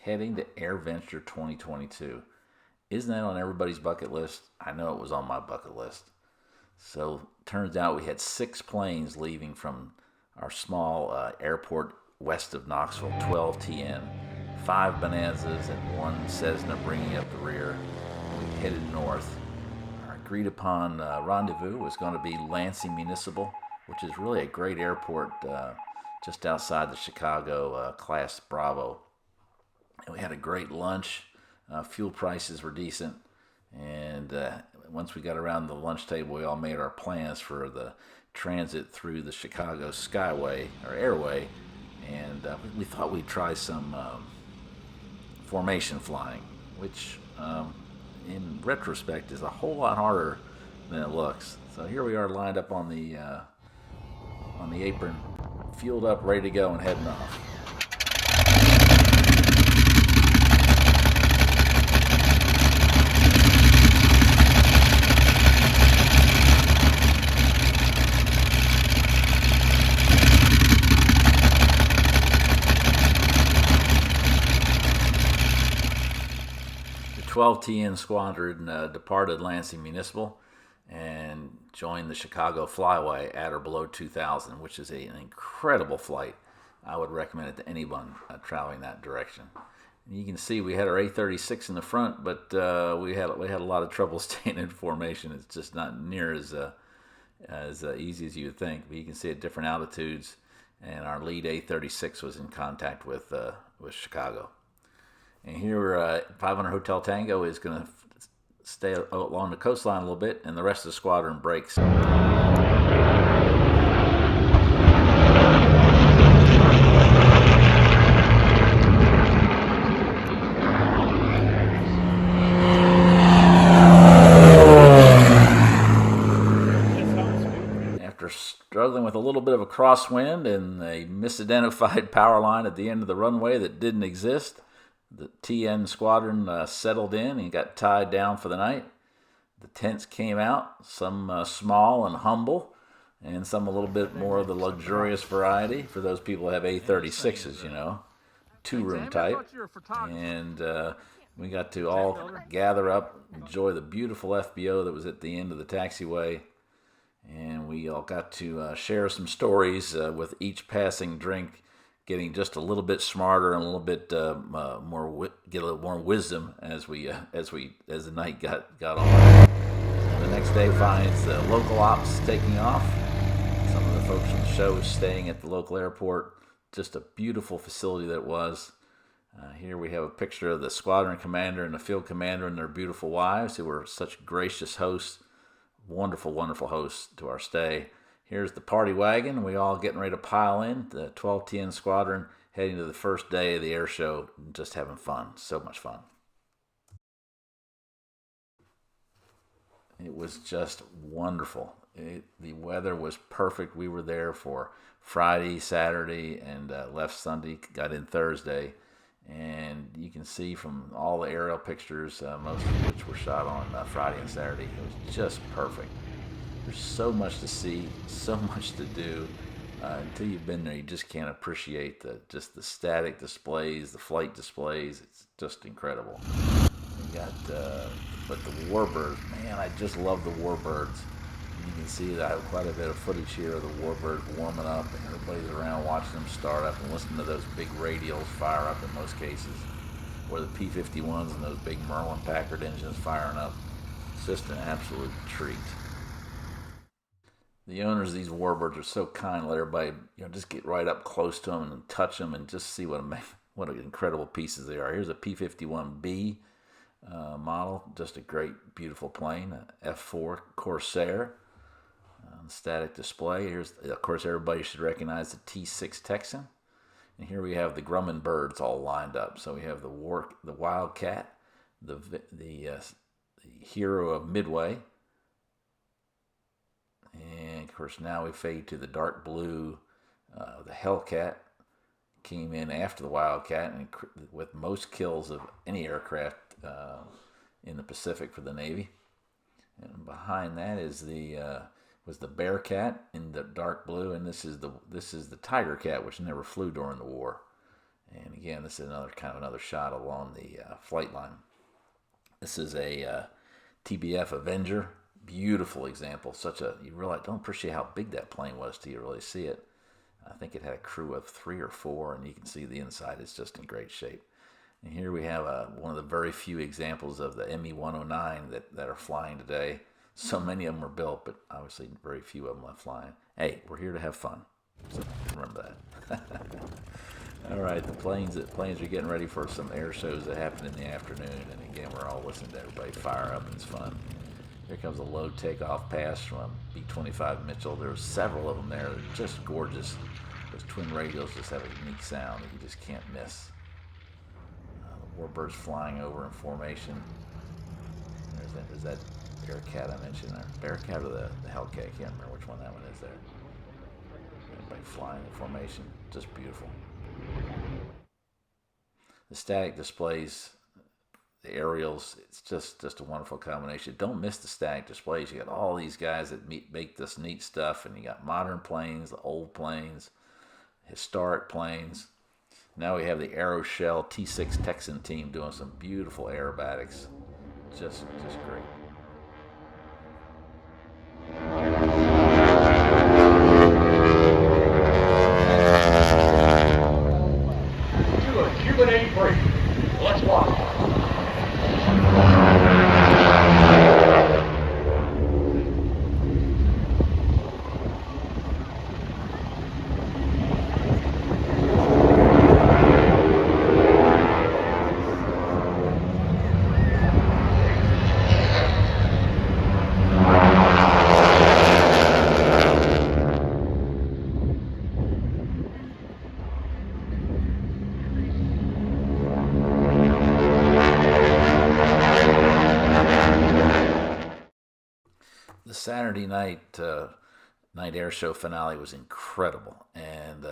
heading to Airventure 2022. Isn't that on everybody's bucket list? I know it was on my bucket list. So turns out we had 6 planes leaving from our small airport west of Knoxville, 12 TN, 5 Bonanzas and 1 Cessna bringing up the rear. We headed north. Our agreed upon rendezvous was going to be Lansing Municipal, which is really a great airport just outside the Chicago Class Bravo. And we had a great lunch. Fuel prices were decent. And once we got around the lunch table, we all made our plans for the transit through the Chicago Skyway, or Airway. And we thought we'd try some formation flying, which in retrospect is a whole lot harder than it looks. So here we are lined up on the apron, fueled up, ready to go, and heading off. The 12 TN Squadron departed Lansing Municipal and joined the Chicago Flyway at or below 2000, which is an incredible flight. I would recommend it to anyone traveling that direction. And you can see we had our A36 in the front, but we had a lot of trouble staying in formation. It's just not near as easy as you would think. But you can see at different altitudes, and our lead A36 was in contact with Chicago. And here, 500 Hotel Tango is going to stay along the coastline a little bit, and the rest of the squadron breaks. After struggling with a little bit of a crosswind and a misidentified power line at the end of the runway that didn't exist, the TN Squadron settled in and got tied down for the night. The tents came out, some small and humble, and some a little bit more of the luxurious variety for those people who have A36s, 2-room type. And we got to all gather up, enjoy the beautiful FBO that was at the end of the taxiway. And we all got to share some stories with each passing drink, getting just a little bit smarter and a little bit get a little more wisdom as the night got on. The next day finds the local ops taking off. Some of the folks from the show was staying at the local airport. Just a beautiful facility that it was. Here we have a picture of the squadron commander and the field commander and their beautiful wives, who were such gracious hosts, wonderful, wonderful hosts to our stay. Here's the party wagon. We all getting ready to pile in. The 12 TN Squadron heading to the first day of the air show. Just having fun. So much fun. It was just wonderful. The weather was perfect. We were there for Friday, Saturday, and left Sunday. Got in Thursday. And you can see from all the aerial pictures, most of which were shot on Friday and Saturday, it was just perfect. There's so much to see, so much to do. Until you've been there, you just can't appreciate the static displays, the flight displays. It's just incredible. We got, but the warbirds, man, I just love the warbirds. You can see that I have quite a bit of footage here of the warbirds warming up, and everybody's around watching them start up and listening to those big radials fire up in most cases, or the P-51s and those big Merlin Packard engines firing up. It's just an absolute treat. The owners of these warbirds are so kind. Let everybody, just get right up close to them and touch them and just see what incredible pieces they are. Here's a P-51B model, just a great, beautiful plane, a F4 Corsair. Static display. Here's, of course, everybody should recognize the T6 Texan. And here we have the Grumman birds all lined up. So we have the Wildcat, the hero of Midway. And, of course, now we fade to the dark blue. The Hellcat came in after the Wildcat, and with most kills of any aircraft in the Pacific for the Navy. And behind that is was the Bearcat in the dark blue, and this is the Tiger Cat, which never flew during the war. And again, this is another shot along the flight line. This is a TBF Avenger. Beautiful example. You really don't appreciate how big that plane was till you really see it. I think it had a crew of 3 or 4, and you can see the inside is just in great shape. And here we have one of the very few examples of the ME-109 that are flying today. So many of them were built, but obviously very few of them left flying. Hey, we're here to have fun, so remember that. All right, the planes are getting ready for some air shows that happen in the afternoon, and again, we're all listening to everybody fire up, and it's fun. Here comes a low takeoff pass from a B-25 Mitchell. There's several of them there. They're just gorgeous. Those twin radials just have a unique sound that you just can't miss. The warbird's flying over in formation. There's that Bearcat I mentioned there. Bearcat or the Hellcat? I can't remember which one that one is there. Everybody flying in formation. Just beautiful. The static displays, the aerials, it's just a wonderful combination. Don't miss the static displays. You got all these guys that make this neat stuff, and you got modern planes, the old planes, historic planes. Now we have the Aeroshell T6 Texan team doing some beautiful aerobatics. Just great. Cuban 83. Let's fly. The Saturday night air show finale was incredible, and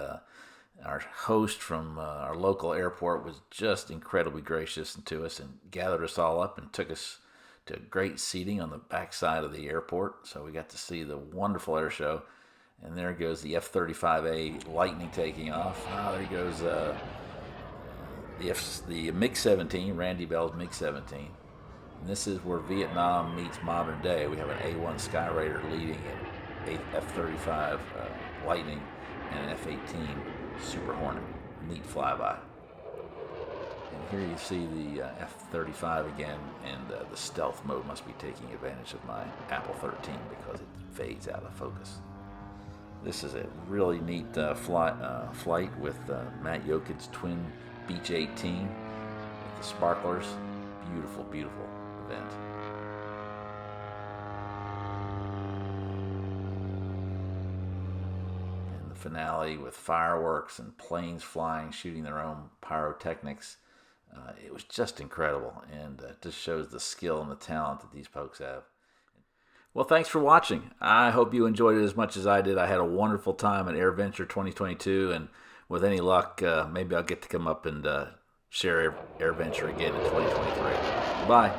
our host from our local airport was just incredibly gracious to us and gathered us all up and took us to great seating on the backside of the airport. So we got to see the wonderful air show, and there goes the F-35A Lightning taking off. There goes the MiG-17, Randy Bell's MiG-17. And this is where Vietnam meets modern day. We have an A-1 Skyraider leading an F-35 Lightning and an F-18 Super Hornet. Neat flyby. And here you see the F-35 again, and the stealth mode must be taking advantage of my Apple 13 because it fades out of focus. This is a really neat flight with Matt Yokin's twin Beech 18 with the sparklers. Beautiful, beautiful event. And the finale with fireworks and planes flying, shooting their own pyrotechnics. It was just incredible, and just shows the skill and the talent that these folks have. Well, thanks for watching. I hope you enjoyed it as much as I did. I had a wonderful time at Airventure 2022, and with any luck, maybe I'll get to come up and share Airventure again in 2023. Bye.